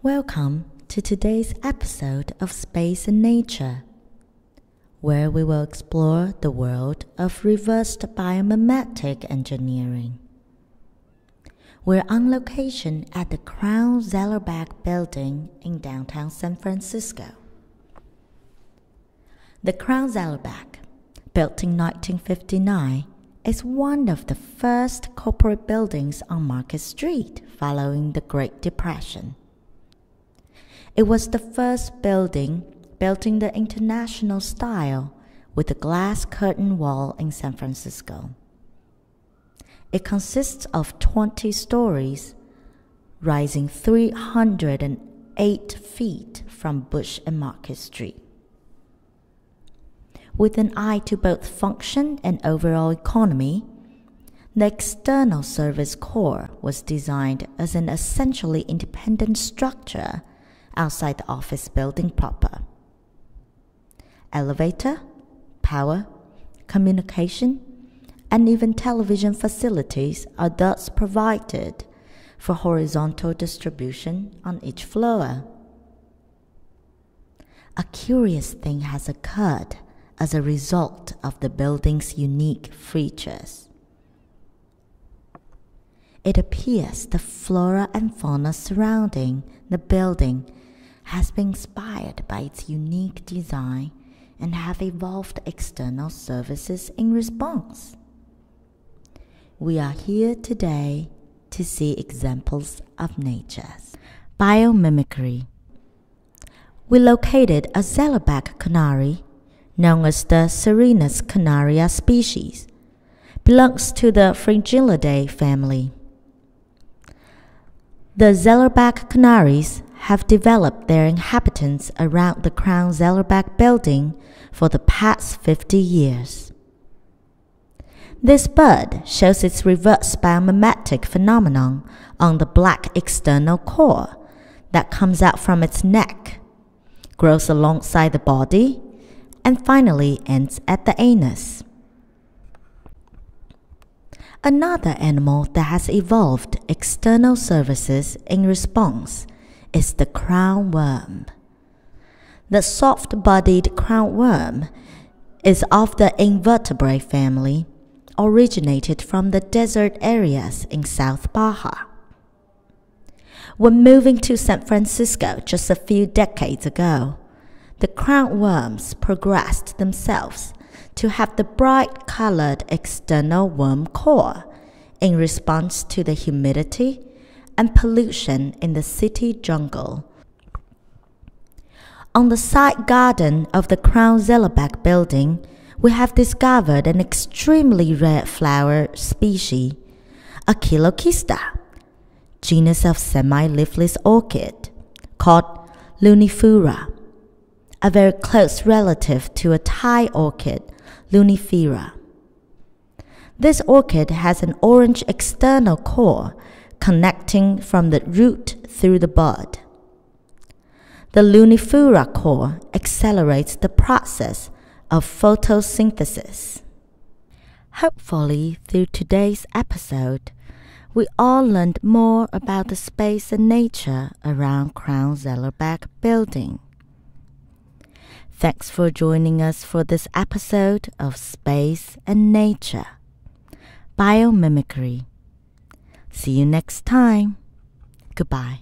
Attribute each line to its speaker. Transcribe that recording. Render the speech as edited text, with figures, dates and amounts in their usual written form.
Speaker 1: Welcome to today's episode of Space and Nature, where we will explore the world of reversed biomimetic engineering. We're on location at the Crown-Zellerbach building in downtown San Francisco. The Crown-Zellerbach, built in 1959, is one of the first corporate buildings on Market Street following the Great Depression. It was the first building built in the international style with a glass curtain wall in San Francisco. It consists of 20 stories, rising 308 feet from Bush and Market Street. With an eye to both function and overall economy, the external service core was designed as an essentially independent structure outside the office building proper. Elevator, power, communication, and even television facilities are thus provided for horizontal distribution on each floor. A curious thing has occurred as a result of the building's unique features. It appears the flora and fauna surrounding the building has been inspired by its unique design and have evolved external services in response. We are here today to see examples of nature's biomimicry. We located a Zellerbach canary known as the Serenus canaria species, belongs to the Fringillidae family. The Zellerbach canaries have developed their inhabitants around the Crown-Zellerbach building for the past 50 years. This bird shows its reverse biomimetic phenomenon on the black external core that comes out from its neck, grows alongside the body, and finally ends at the anus. Another animal that has evolved external services in response is the crown worm. The soft-bodied crown worm is of the invertebrate family, originated from the desert areas in South Baja. When moving to San Francisco just a few decades ago, the crown worms progressed themselves to have the bright-colored external worm core in response to the humidity and pollution in the city jungle. On the side garden of the Crown-Zellerbach building, we have discovered an extremely rare flower species, a Achilocista, genus of semi-leafless orchid, called Lunifera, a very close relative to a Thai orchid, Lunifera. This orchid has an orange external core connecting from the root through the bud. The Lunifera core accelerates the process of photosynthesis. Hopefully, through today's episode, we all learned more about the space and nature around Crown-Zellerbach building. Thanks for joining us for this episode of Space and Nature, Biomimicry. See you next time. Goodbye.